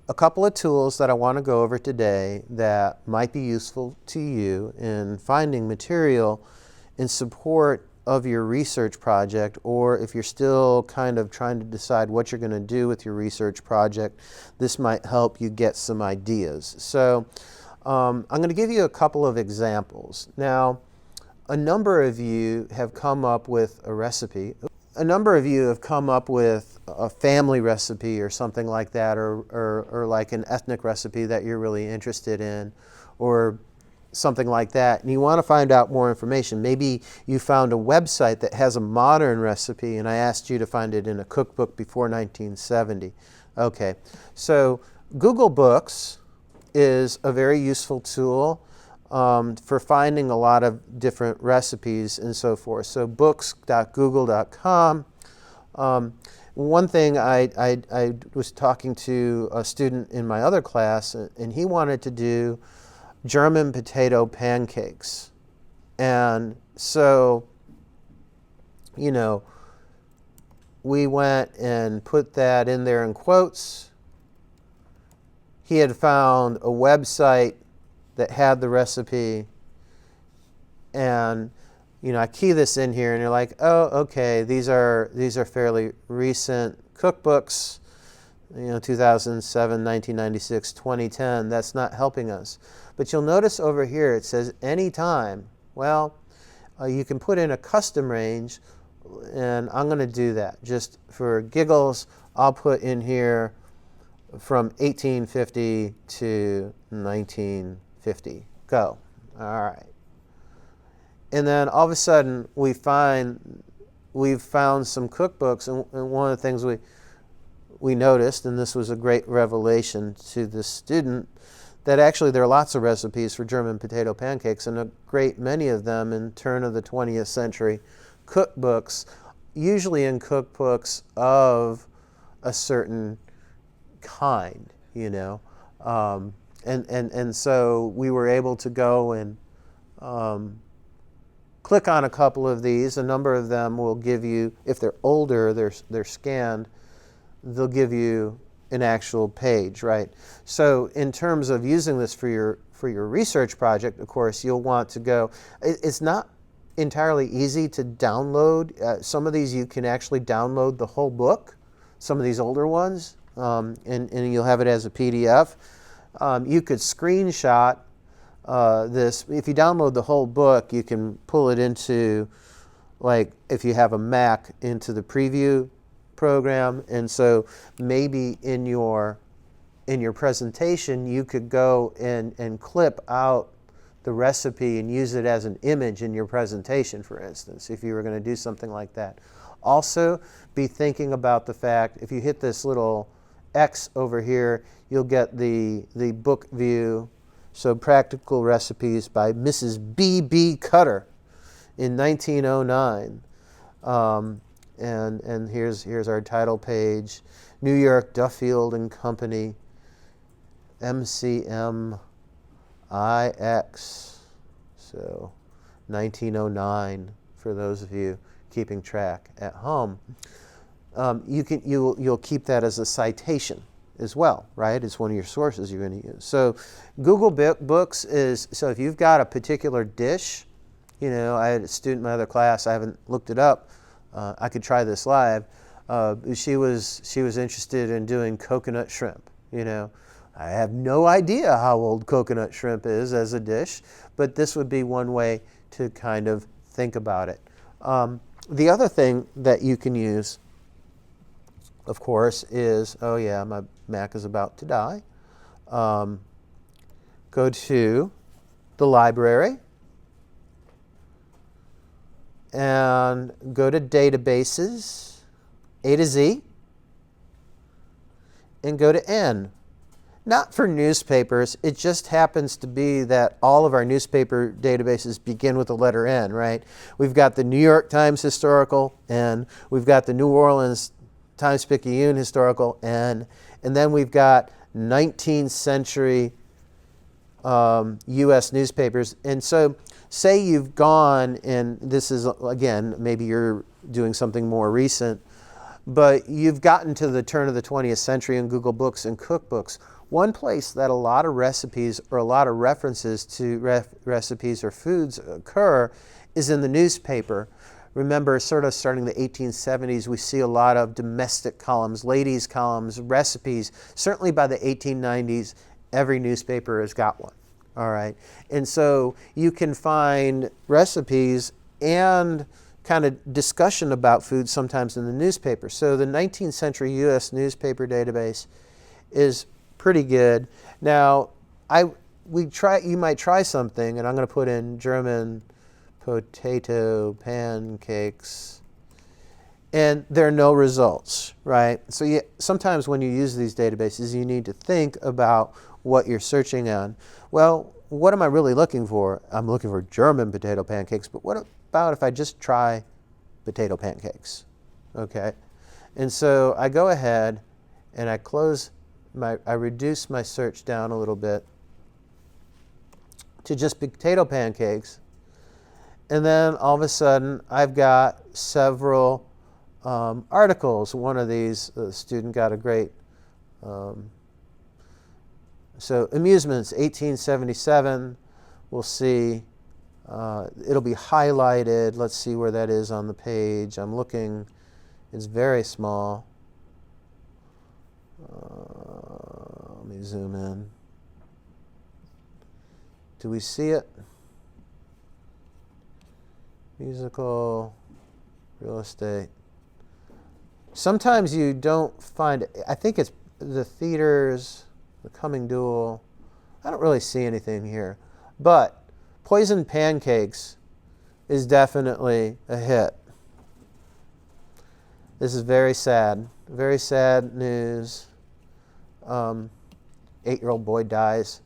a couple of tools that I want to go over today that might be useful to you in finding material in support of your research project, or if you're still kind of trying to decide what you're going to do with your research project, this might help you get some ideas. So I'm going to give you a couple of examples. Now, a number of you have come up with a recipe. A number of you have come up with a family recipe or something like that, or like an ethnic recipe that you're really interested in, or something like that, and you want to find out more information. Maybe you found a website that has a modern recipe, and I asked you to find it in a cookbook before 1970. Okay, so Google Books is a very useful tool for finding a lot of different recipes and so forth. So books.google.com. One thing, I was talking to a student in my other class, and he wanted to do German potato pancakes. And so, you know, we went and put that in there in quotes. He had found a website that had the recipe, and you know, I key this in here and you're like, oh, okay, these are fairly recent cookbooks, you know, 2007, 1996, 2010. That's not helping us. But you'll notice over here it says anytime. Well, you can put in a custom range, and I'm going to do that. Just for giggles, I'll put in here from 1850 to 1950. Go. All right. And then all of a sudden we've found some cookbooks, and one of the things we noticed, and this was a great revelation to the student, that actually there are lots of recipes for German potato pancakes, and a great many of them in turn of the 20th century cookbooks, usually in cookbooks of a certain kind, you know. And so we were able to go and click on a couple of these. A number of them will give you, if they're older, they're scanned, they'll give you an actual page, right? So in terms of using this for your research project, of course, you'll want to go. It's not entirely easy to download. Some of these you can actually download the whole book, some of these older ones, and you'll have it as a PDF. You could screenshot this. If you download the whole book, you can pull it into, like, if you have a Mac, into the preview program, and so maybe in your presentation you could go and clip out the recipe and use it as an image in your presentation, for instance, if you were going to do something like that. Also, be thinking about the fact, if you hit this little X over here, you'll get the book view. So Practical Recipes by Mrs. B.B. Cutter in 1909. And here's our title page. New York, Duffield and Company, MCMIX. So 1909 for those of you keeping track at home. You'll keep that as a citation as well, right? It's one of your sources you're going to use. So Google Books is, so if you've got a particular dish, you know, I had a student in my other class, I haven't looked it up, I could try this live. She was interested in doing coconut shrimp. You know, I have no idea how old coconut shrimp is as a dish, but this would be one way to kind of think about it. The other thing that you can use, of course, is, oh yeah, my Mac is about to die. Go to the library and go to Databases, A to Z, and go to N. Not for newspapers, it just happens to be that all of our newspaper databases begin with the letter N, right? We've got the New York Times Historical N, we've got the New Orleans Times-Picayune Historical N, and then we've got 19th century U.S. newspapers. And so say you've gone, and this is, again, maybe you're doing something more recent, But you've gotten to the turn of the 20th century in Google Books and cookbooks. One place that a lot of recipes or a lot of references to recipes or foods occur is in the newspaper. Remember, sort of starting the 1870s, we see a lot of domestic columns, ladies' columns, recipes. Certainly by the 1890s, every newspaper has got one. All right. And so you can find recipes and kind of discussion about food sometimes in the newspaper. So the 19th century U.S. newspaper database is pretty good. Now, you might try something, and I'm going to put in German potato pancakes, and there are no results, right? So sometimes when you use these databases, you need to think about what you're searching on. Well, what am I really looking for? I'm looking for German potato pancakes, but what about if I just try potato pancakes? Okay, and so I go ahead and I reduce my search down a little bit to just potato pancakes. And then all of a sudden, I've got several articles. One of these, the student got a great, so amusements, 1877. We'll see, it'll be highlighted. Let's see where that is on the page. I'm looking, it's very small. Let me zoom in. Do we see it? Musical, real estate. Sometimes you don't find it. I think it's the theaters, the coming duel. I don't really see anything here. But poisoned pancakes is definitely a hit. This is very sad news. 8-year-old boy dies.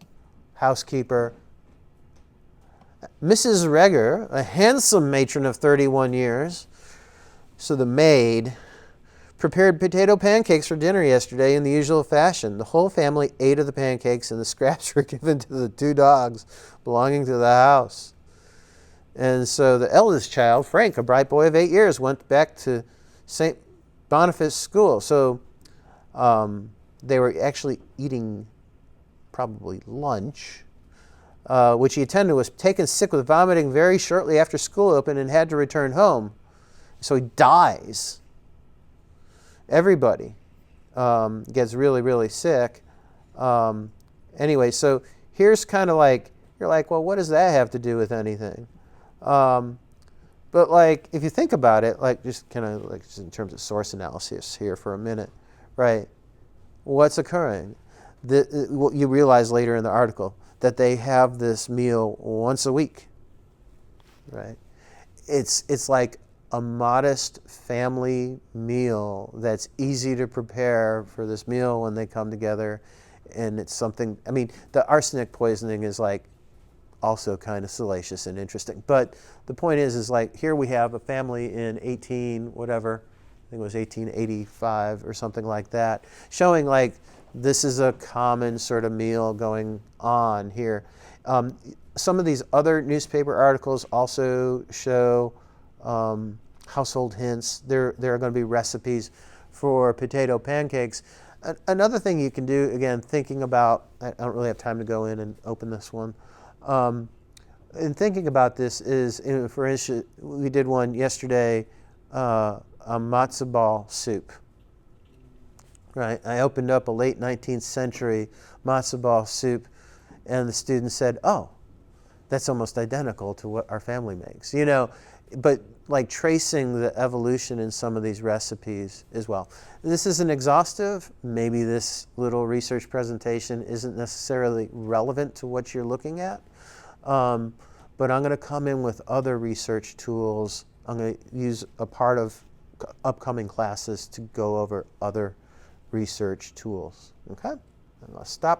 Housekeeper. Mrs. Reger, a handsome matron of 31 years, so the maid, prepared potato pancakes for dinner yesterday in the usual fashion. The whole family ate of the pancakes, and the scraps were given to the 2 dogs belonging to the house. And so the eldest child, Frank, a bright boy of 8 years, went back to St. Boniface School. So they were actually eating probably lunch. Which he attended, was taken sick with vomiting very shortly after school opened and had to return home. So he dies. Everybody gets really, really sick. Anyway, so here's kind of like, you're like, well, what does that have to do with anything? But like, if you think about it, like just kind of like just in terms of source analysis here for a minute, right? What's occurring? You realize later in the article that they have this meal once a week, right? It's like a modest family meal that's easy to prepare for this meal when they come together, and it's something, I mean, the arsenic poisoning is like also kind of salacious and interesting, but the point is like here we have a family in I think it was 1885 or something like that, showing like this is a common sort of meal going on here. Some of these other newspaper articles also show household hints. There are going to be recipes for potato pancakes. Another thing you can do, again, thinking about, I don't really have time to go in and open this one. In thinking about this is, for instance, we did one yesterday, a matzo ball soup. Right, I opened up a late 19th century matzo ball soup, and the student said, "Oh, that's almost identical to what our family makes." You know, but like tracing the evolution in some of these recipes as well. This isn't exhaustive. Maybe this little research presentation isn't necessarily relevant to what you're looking at, but I'm going to come in with other research tools. I'm going to use a part of upcoming classes to go over other research tools. Okay? I'm going to stop